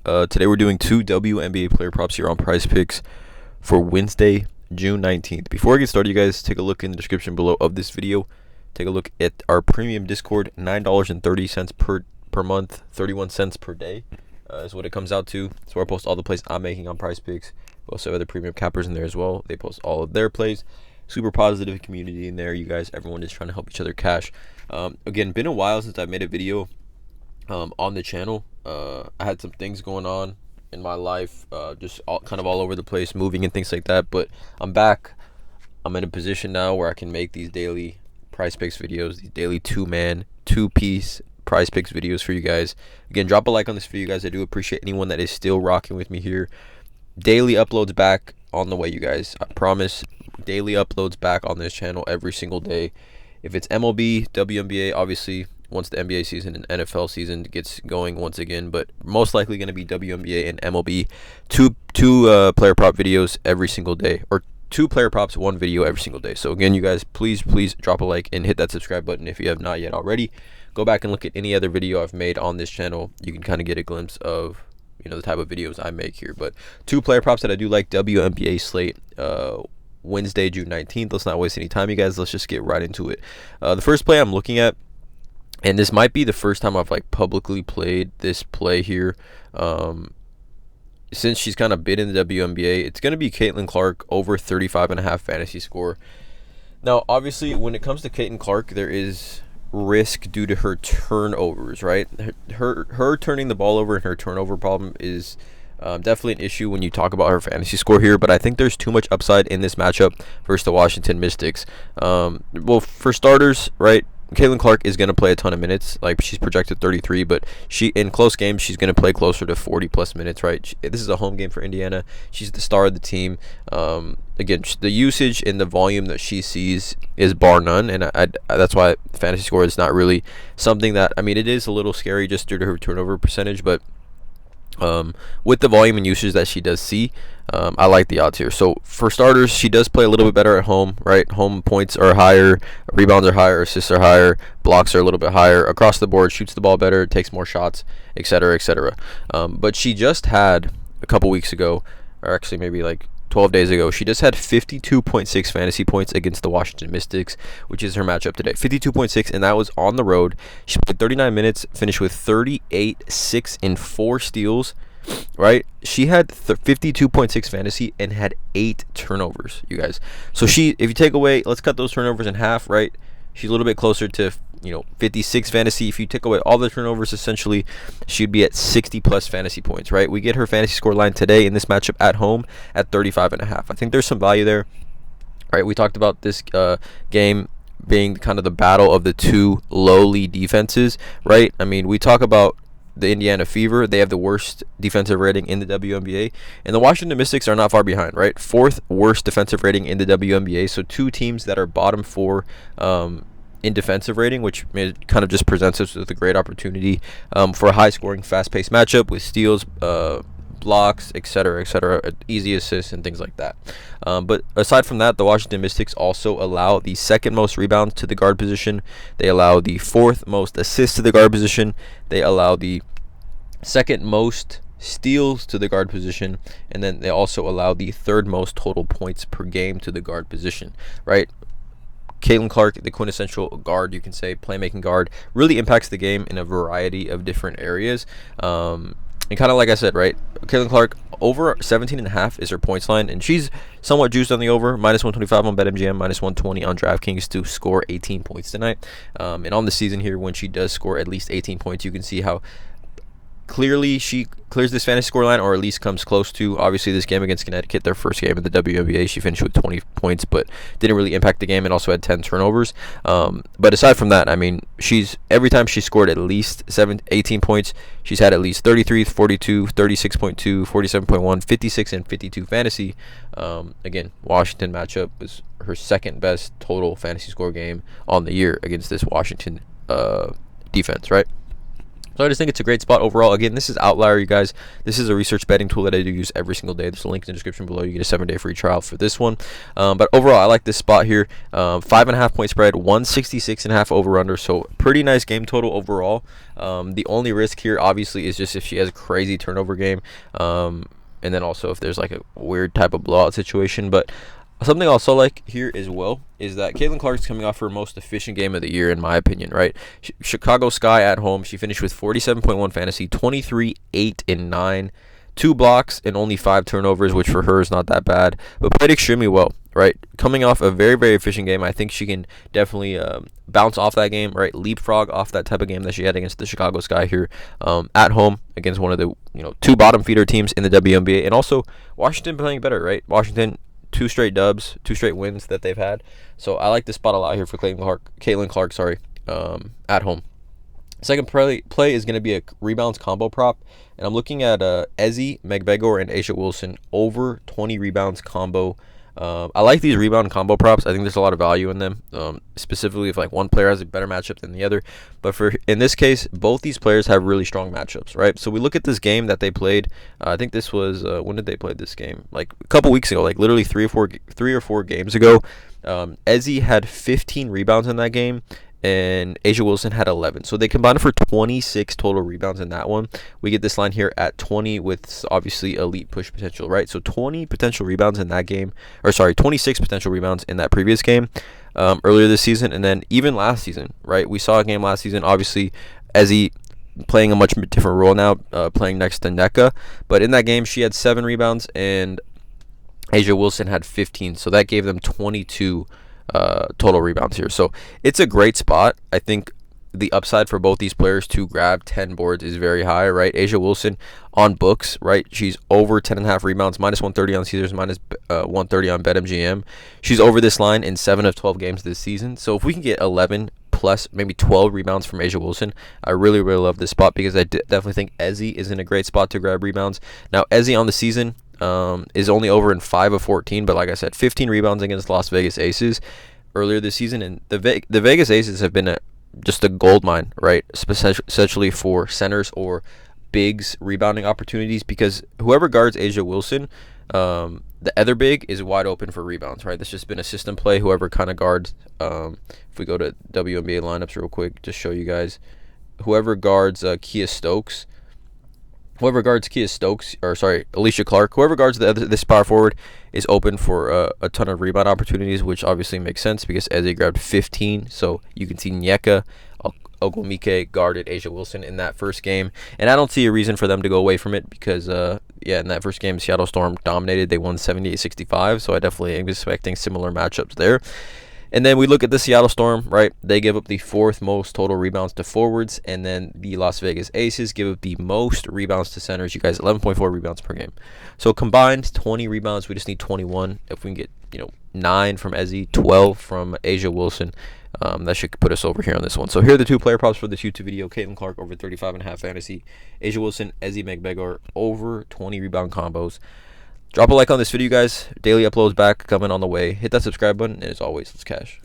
Today we're doing two WNBA player props here on PrizePicks for Wednesday, June 19th. Before I get started, you guys take a look in the description below of this video. Take a look at our premium Discord, $9.30 per month, 31 cents per day is what it comes out to. So I post all the plays I'm making on PrizePicks. We also have other premium cappers in there as well. They post all of their plays. Super positive community in there. You guys, everyone is trying to help each other cash. Again, been a while since I made a video on the channel. I had some things going on in my life, just kind of all over the place, moving and things like that, but I'm back. I'm in a position now where I can make these daily PrizePicks videos, these daily two-piece PrizePicks videos for you guys. Again, drop a like on this video, guys. I do appreciate anyone that is still rocking with me here. Daily uploads back on the way, you guys. I promise, daily uploads back on this channel every single day. If it's MLB, WNBA, obviously once the NBA season and NFL season gets going once again, but most likely going to be WNBA and MLB. Two player prop videos every single day, or two player props, one video every single day. So again, you guys, please drop a like and hit that subscribe button if you have not yet already. Go back and look at any other video I've made on this channel. You can kind of get a glimpse of, you know, the type of videos I make here. But two player props that I do like: WNBA slate, Wednesday, June 19th. Let's not waste any time, you guys. Let's just get right into it. The first play I'm looking at, and this might be the first time I've publicly played this play here, since she's kind of been in the WNBA. It's going to be Caitlin Clark over 35.5 fantasy score. Now, obviously, when it comes to Caitlin Clark, there is risk due to her turnovers, right? Her turning the ball over and her turnover problem is definitely an issue when you talk about her fantasy score here, but I think there's too much upside in this matchup versus the Washington Mystics. Well, for starters, right, Caitlin Clark is going to play a ton of minutes. She's projected 33, but in close games, she's going to play closer to 40-plus minutes, right? This is a home game for Indiana. She's the star of the team. Again, the usage and the volume that she sees is bar none, and that's why fantasy score is not really something that, I mean, it is a little scary just due to her turnover percentage, but with the volume and usage that she does see, I like the odds here. So for starters, she does play a little bit better at home, right? Home points are higher, rebounds are higher, assists are higher, blocks are a little bit higher across the board, shoots the ball better, takes more shots, etc., etc. But she just had a couple weeks ago, or actually maybe 12 days ago, she just had 52.6 fantasy points against the Washington Mystics, which is her matchup today. 52.6, and that was on the road. She played 39 minutes, finished with 38, 6, and 4 steals, right? She had 52.6 fantasy and had 8 turnovers, you guys. So if you take away, let's cut those turnovers in half, right? She's a little bit closer to 56 fantasy. If you take away all the turnovers, essentially she'd be at 60+ fantasy points, right? We get her fantasy score line today in this matchup at home at 35.5. I think there's some value there, right? We talked about this game being kind of the battle of the two lowly defenses, right? I mean, we talk about the Indiana Fever. They have the worst defensive rating in the WNBA, and the Washington Mystics are not far behind, right? 4th worst defensive rating in the WNBA. So two teams that are bottom 4 in defensive rating, which kind of just presents us with a great opportunity for a high-scoring, fast-paced matchup with steals, blocks, etc., easy assists, and things like that. But aside from that, the Washington Mystics also allow the 2nd most rebounds to the guard position. They allow the 4th most assists to the guard position. They allow the 2nd most steals to the guard position, and then they also allow the 3rd most total points per game to the guard position, right? Caitlin Clark, the quintessential guard, you can say, playmaking guard, really impacts the game in a variety of different areas. And kind of like I said, right, Caitlin Clark, over 17.5 is her points line, and she's somewhat juiced on the over, -125 on BetMGM, -120 on DraftKings to score 18 points tonight. And on the season here, when she does score at least 18 points, you can see how clearly she clears this fantasy score line, or at least comes close to. Obviously, this game against Connecticut, their first game in the WNBA, she finished with 20 points, but didn't really impact the game, and also had 10 turnovers. But aside from that, I mean, every time she scored at least 18 points, she's had at least 33, 42, 36.2, 47.1, 56, and 52 fantasy. Again, Washington matchup was her 2nd best total fantasy score game on the year against this Washington defense, right? So I just think it's a great spot overall. Again, this is Outlier, you guys. This is a research betting tool that I do use every single day. There's a link in the description below. You get a 7-day free trial for this one. But overall, I like this spot here. 5.5 point spread, 166.5 over under. So pretty nice game total overall. The only risk here, obviously, is just if she has a crazy turnover game. And then also if there's like a weird type of blowout situation. But something I also like here as well is that Caitlin Clark's coming off her most efficient game of the year, in my opinion, right? Chicago Sky at home, she finished with 47.1 fantasy, 23, 8, and 9, 2 blocks, and only 5 turnovers, which for her is not that bad, but played extremely well, right? Coming off a very, very efficient game, I think she can definitely bounce off that game, right? Leapfrog off that type of game that she had against the Chicago Sky here at home against one of the 2 bottom feeder teams in the WNBA, and also Washington playing better, right? Washington 2 straight dubs, 2 straight wins that they've had. So I like this spot a lot here for Caitlin Clark, at home. Second play is going to be a rebounds combo prop, and I'm looking at Ezi, Megbegor, and Aisha Wilson over 20 rebounds combo. I like these rebound combo props. I think there's a lot of value in them, specifically if like one player has a better matchup than the other. But in this case, both these players have really strong matchups, right? So we look at this game that they played. I think this was when did they play this game? Like a couple weeks ago, like literally 3 or 4 games ago. Ezi had 15 rebounds in that game, and Asia Wilson had 11. So they combined for 26 total rebounds in that one. We get this line here at 20 with obviously elite push potential, right? So 20 potential rebounds in that game, 26 potential rebounds in that previous game earlier this season, and then even last season, right? We saw a game last season, obviously, Ezi playing a much different role now, playing next to NECA. But in that game, she had 7 rebounds, and Asia Wilson had 15. So that gave them 22 total rebounds here. So it's a great spot. I think the upside for both these players to grab 10 boards is very high, right? Asia Wilson on books, right? She's over 10.5 rebounds, minus 130 on Caesars, minus 130 on BetMGM. She's over this line in 7 of 12 games this season. So if we can get 11 plus maybe 12 rebounds from Asia Wilson, I really, really love this spot because I definitely think Ezi is in a great spot to grab rebounds. Now, Ezi on the season is only over in 5 of 14, but like I said, 15 rebounds against Las Vegas Aces earlier this season, and the Vegas Aces have been just a gold mine, right? Especially for centers or bigs rebounding opportunities, because whoever guards Asia Wilson, the other big is wide open for rebounds, right? That's just been a system play. Whoever kind of guards, if we go to WNBA lineups real quick, just show you guys, whoever guards Alicia Clark, whoever guards this power forward is open for a ton of rebound opportunities, which obviously makes sense because Ezi grabbed 15. So you can see Nneka Ogwumike guarded Asia Wilson in that first game, and I don't see a reason for them to go away from it because, in that first game, Seattle Storm dominated. They won 78-65, so I definitely am expecting similar matchups there. And then we look at the Seattle Storm, right? They give up the 4th most total rebounds to forwards, and then the Las Vegas Aces give up the most rebounds to centers. You guys, 11.4 rebounds per game. So combined, 20 rebounds. We just need 21. If we can get 9 from Ezi, 12 from Asia Wilson, that should put us over here on this one. So here are the 2 player props for this YouTube video. Caitlin Clark over 35.5 fantasy. Asia Wilson, Ezi Megbegor over 20 rebound combos. Drop a like on this video, guys. Daily uploads back coming on the way. Hit that subscribe button, and as always, let's cash.